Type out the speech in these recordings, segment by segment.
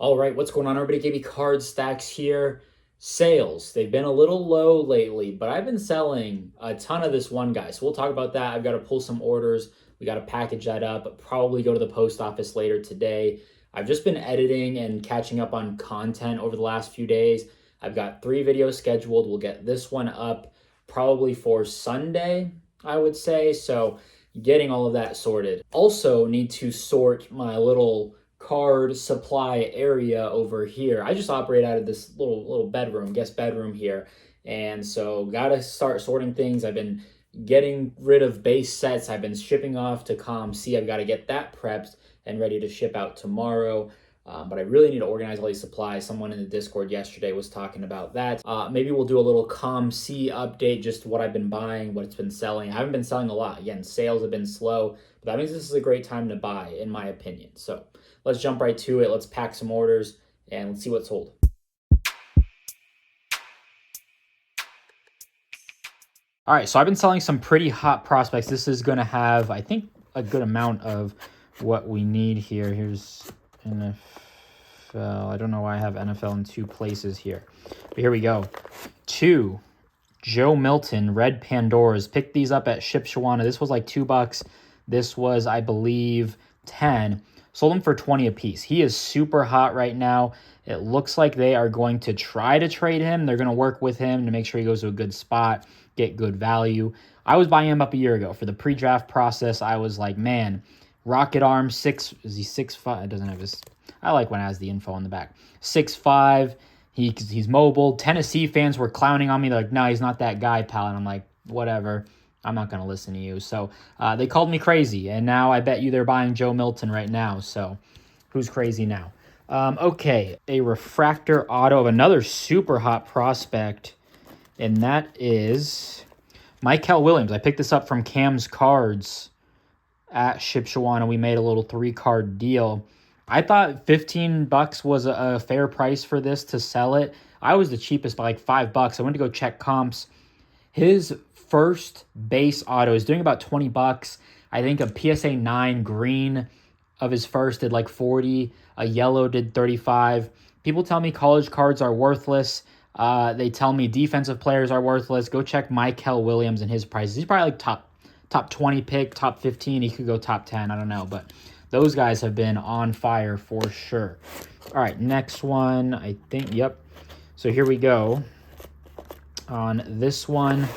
All right, what's going on, everybody? KB Card Stacks here. Sales, they've been a little low lately, but I've been selling a ton of this one guy. So we'll talk about that. I've got to pull some orders. We got to package that up, probably go to the post office later today. I've just been editing and catching up on content over the last few days. I've got 3 videos scheduled. We'll get this one up probably for Sunday, I would say. So getting all of that sorted. Also need to sort my little card supply area over here. I just operate out of this little bedroom, guest bedroom here. And so gotta start sorting things. I've been getting rid of base sets. I've been shipping off to ComC. I've got to get that prepped and ready to ship out tomorrow. But I really need to organize all these supplies. Someone in the Discord yesterday was talking about that. Maybe we'll do a little ComC update, just what I've been buying, what it's been selling. I haven't been selling a lot. Again, sales have been slow, but that means this is a great time to buy, in my opinion. So let's jump right to it. Let's pack some orders and let's see what's sold. All right, so I've been selling some pretty hot prospects. This is going to have, I think, a good amount of what we need here. Here's NFL. I don't know why I have NFL in 2 places here. But here we go. 2 Joe Milton Red Pandoras. Picked these up at Shipshewana. This was like $2. This was, I believe, 10. Sold them for 20 a piece. He is super hot right now. It looks like they are going to try to trade him. They're going to work with him to make sure he goes to a good spot, get good value. I was buying him up a year ago. For the pre-draft process, I was like, man, rocket arm, is he 6'5"? It doesn't have his... I like when it has the info on the back. 6'5". He's mobile. Tennessee fans were clowning on me. They're like, no, he's not that guy, pal. And I'm like, whatever. I'm not going to listen to you. So they called me crazy. And now I bet you they're buying Joe Milton right now. So who's crazy now? Okay, a refractor auto of another super hot prospect. And that is Michael Williams. I picked this up from Cam's Cards at Shipshewana. We made a little 3-card deal. I thought $15 was a fair price for this to sell it. I was the cheapest by like $5. I went to go check comps. His first base auto is doing about $20. I think a PSA 9 green of his first did like 40. A yellow did 35. People tell me college cards are worthless. They tell me defensive players are worthless. Go check Michael Williams and his prices. He's probably like top 20 pick, top 15. He could go top 10. I don't know, but those guys have been on fire for sure. All right, next one, I think, yep. So here we go. On this one,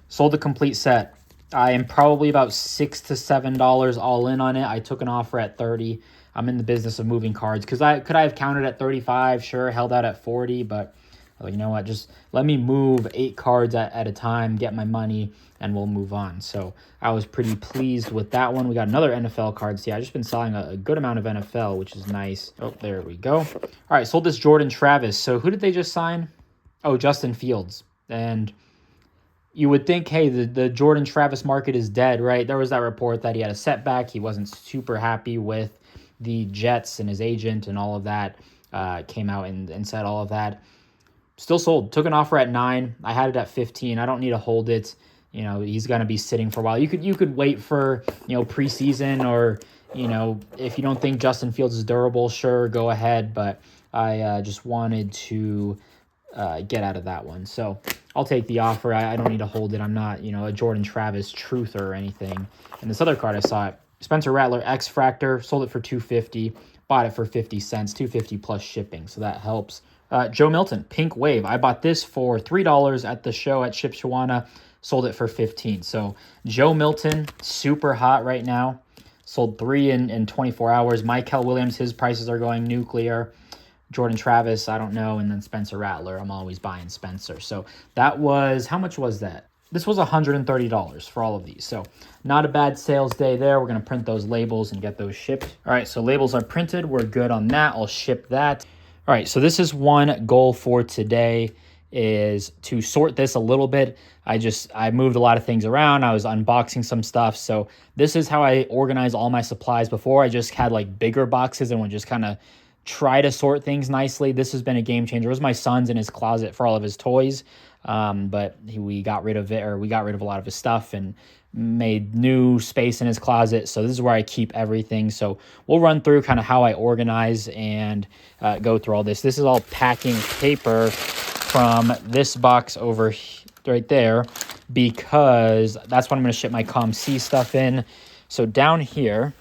sold the complete set. I am probably about $6 to $7 all in on it. I took an offer at 30. I'm in the business of moving cards because I have counted at 35, sure, held out at 40, but you know what, just let me move 8 cards at a time, get my money, and we'll move on. So I was pretty pleased with that one. We got another NFL card. See, I've just been selling a good amount of NFL, which is nice. Oh, there we go. All right, sold this Jordan Travis. So who did they just sign? Oh, Justin Fields. And you would think, hey, the Jordan Travis market is dead, right? There was that report that he had a setback. He wasn't super happy with the Jets and his agent and all of that. Came out and said all of that. Still sold. Took an offer at 9. I had it at 15. I don't need to hold it. You know, he's going to be sitting for a while. You could wait for, preseason, or, if you don't think Justin Fields is durable, sure, go ahead. But I just wanted to get out of that one. So I'll take the offer. I don't need to hold it. I'm not, a Jordan Travis truther or anything. And this other card I saw, Spencer Rattler X Fractor, sold it for $2.50. Bought it for 50 cents, $2.50 plus shipping. So that helps. Joe Milton, Pink Wave. I bought this for $3 at the show at Shipshewana. Sold it for 15. So Joe Milton, super hot right now. Sold 3 in 24 hours. Michael Williams, his prices are going nuclear. Jordan Travis, I don't know. And then Spencer Rattler. I'm always buying Spencer. So that was, how much was that? This was $130 for all of these. So not a bad sales day there. We're going to print those labels and get those shipped. All right, so labels are printed. We're good on that. I'll ship that. All right, so this is one goal for today, is to sort this a little bit. I moved a lot of things around. I was unboxing some stuff. So this is how I organize all my supplies. Before, I just had like bigger boxes and would just kind of try to sort things nicely. This has been a game changer. It was my son's in his closet for all of his toys, but we got rid of it, or we got rid of a lot of his stuff, and made new space in his closet. So this is where I keep everything. So we'll run through kind of how I organize and go through all this. This is all packing paper from this box over right there, because that's what I'm going to ship my ComC stuff in. So down here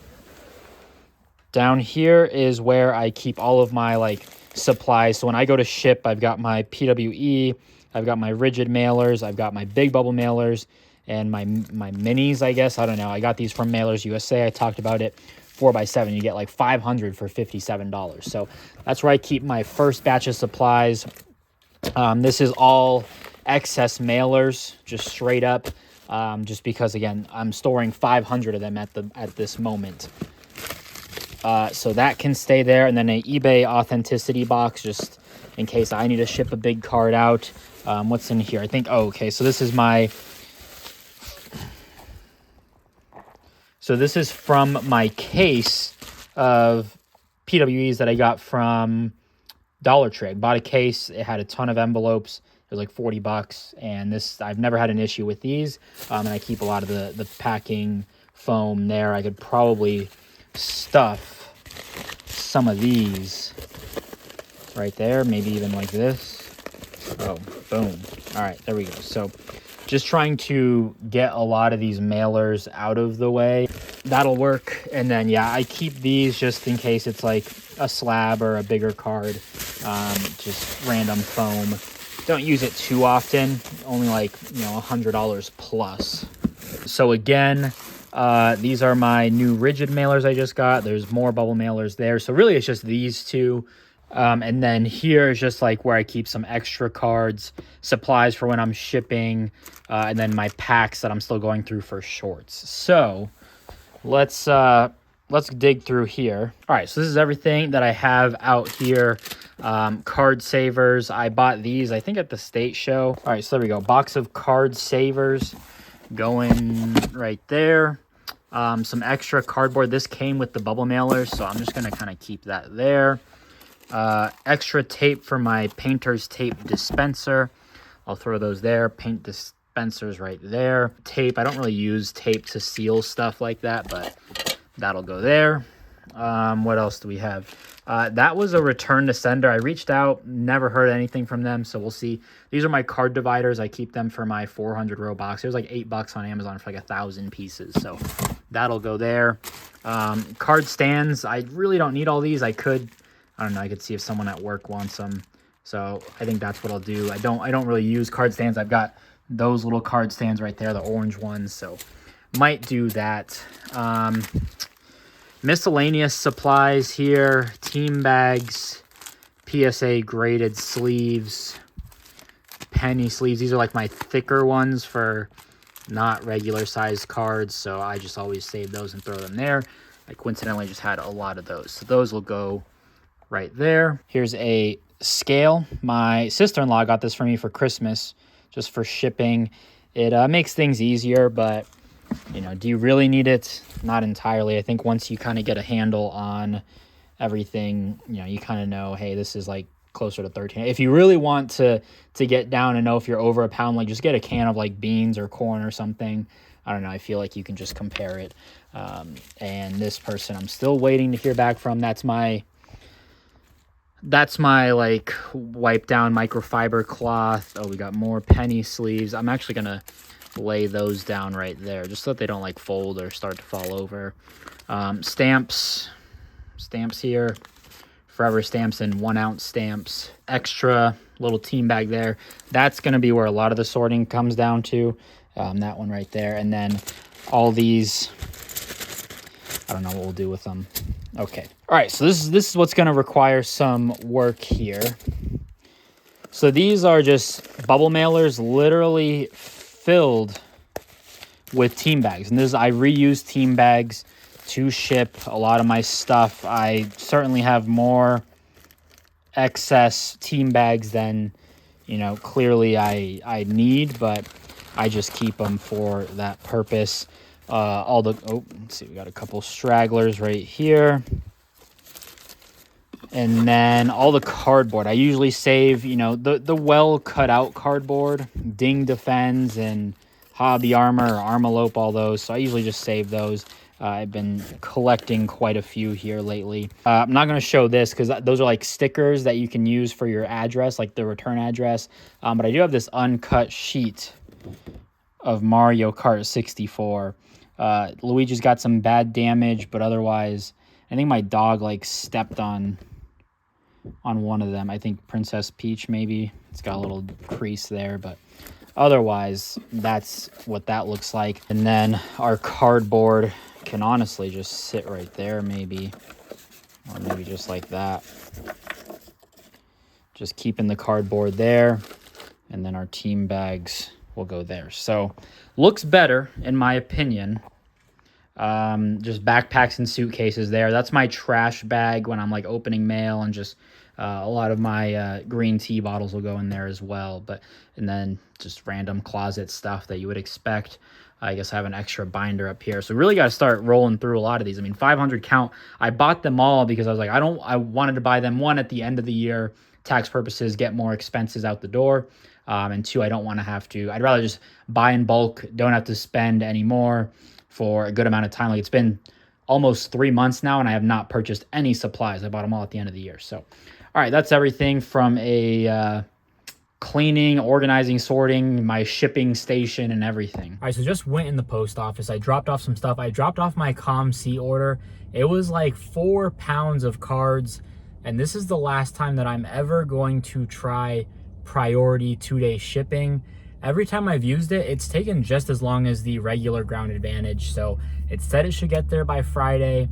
is where I keep all of my like supplies. So when I go to ship, I've got my PWE, I've got my rigid mailers, I've got my big bubble mailers, and my minis, I guess. I don't know. I got these from Mailers USA. I talked about it. 4x7. You get like 500 for $57. So that's where I keep my first batch of supplies. This is all excess mailers, just straight up. Just because, again, I'm storing 500 of them at this moment. So that can stay there. And then an eBay authenticity box, just in case I need to ship a big card out. What's in here? I think, oh, okay, so this is my... So this is from my case of PWEs that I got from Dollar Tree. I bought a case. It had a ton of envelopes. It was like 40 bucks. And this, I've never had an issue with these. And I keep a lot of the packing foam there. I could probably stuff some of these right there. Maybe even like this. Oh, boom. All right, there we go. So just trying to get a lot of these mailers out of the way. That'll work. And then, yeah, I keep these just in case it's like a slab or a bigger card. Just random foam. Don't use it too often. Only like, $100 plus. So again, these are my new rigid mailers I just got. There's more bubble mailers there. So really it's just these two. And then here is just like where I keep some extra cards, supplies for when I'm shipping, and then my packs that I'm still going through for shorts. So let's dig through here. All right, so this is everything that I have out here. Card savers. I bought these, I think, at the state show. All right, so there we go. Box of card savers going right there. Some extra cardboard. This came with the bubble mailers, so I'm just going to kind of keep that there. Extra tape for my painter's tape dispenser. I'll throw those there. Paint dispensers right there. Tape. I don't really use tape to seal stuff like that, but that'll go there. What else do we have? That was a return to sender. I reached out, never heard anything from them, so we'll see. These are my card dividers. I keep them for my 400 row box. It was like $8 on Amazon for like 1,000 pieces, so that'll go there. Card stands. I really don't need all these. I could see if someone at work wants them. So I think that's what I'll do. I don't really use card stands. I've got those little card stands right there, the orange ones. So might do that. Miscellaneous supplies here. Team bags, PSA graded sleeves, penny sleeves. These are like my thicker ones for not regular size cards. So I just always save those and throw them there. I coincidentally just had a lot of those. So those will go right there. Here's a scale. My sister-in-law got this for me for Christmas, just for shipping. It makes things easier, but do you really need it? Not entirely. I think once you kind of get a handle on everything, you kind of know, hey, this is like closer to 13. If you really want to get down and know if you're over a pound, like just get a can of like beans or corn or something. I don't know. I feel like you can just compare it. And this person, I'm still waiting to hear back from. That's my like wipe down microfiber cloth. Oh, we got more penny sleeves. I'm actually going to lay those down right there just so that they don't like fold or start to fall over. Stamps here, forever stamps and 1 ounce stamps. Extra little team bag there. That's going to be where a lot of the sorting comes down to. That one right there. And then all these, I don't know what we'll do with them. Okay. All right. So this is what's going to require some work here. So these are just bubble mailers, literally filled with team bags. And I reuse team bags to ship a lot of my stuff. I certainly have more excess team bags than, clearly I need, but I just keep them for that purpose. Let's see, we got a couple stragglers right here. And then all the cardboard. I usually save, the well cut out cardboard, Ding Defends and Hobby Armor or Armalope, all those. So I usually just save those. I've been collecting quite a few here lately. I'm not going to show this because those are like stickers that you can use for your address, like the return address. But I do have this uncut sheet of Mario Kart 64. Luigi's got some bad damage, but otherwise, I think my dog like stepped on one of them. I think Princess Peach maybe. It's got a little crease there, but otherwise, that's what that looks like. And then our cardboard can honestly just sit right there maybe, or maybe just like that. Just keeping the cardboard there, and then our team bags will go there. So looks better in my opinion. Just backpacks and suitcases there. That's my trash bag when I'm like opening mail, and just a lot of my green tea bottles will go in there as well. And then just random closet stuff that you would expect. I guess I have an extra binder up here. So really got to start rolling through a lot of these. I mean, 500 count. I bought them all because I was like, I wanted to buy them, one, at the end of the year, tax purposes, get more expenses out the door. And two, I don't want to have to, I'd rather just buy in bulk, don't have to spend any more for a good amount of time. Like, it's been almost 3 months now, and I have not purchased any supplies. I bought them all at the end of the year. So, all right, that's everything from a cleaning, organizing, sorting, my shipping station, and everything. All right, so just went in the post office. I dropped off some stuff. I dropped off my COM-C order. It was like 4 pounds of cards, and this is the last time that I'm ever going to try priority 2-day shipping. Every time I've used it, it's taken just as long as the regular Ground Advantage. So it said it should get there by Friday.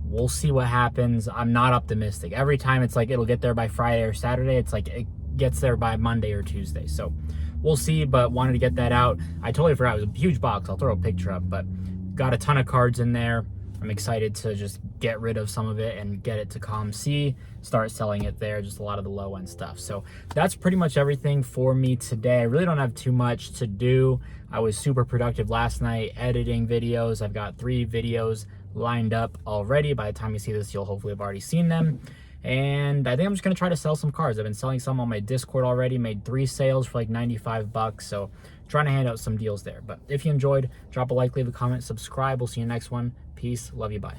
We'll see what happens. I'm not optimistic. Every time it's like it'll get there by Friday or Saturday. It's like it gets there by Monday or Tuesday. So we'll see, but wanted to get that out. I totally forgot. It was a huge box. I'll throw a picture up, but got a ton of cards in there. I'm excited to just get rid of some of it and get it to COM-C, start selling it there, just a lot of the low end stuff. So that's pretty much everything for me today. I really don't have too much to do. I was super productive last night editing videos. I've got 3 videos lined up already. By the time you see this, you'll hopefully have already seen them. And I think I'm just going to try to sell some cards. I've been selling some on my Discord already, made 3 sales for like 95 bucks. So trying to hand out some deals there. But if you enjoyed, drop a like, leave a comment, subscribe. We'll see you next one. Peace. Love you. Bye.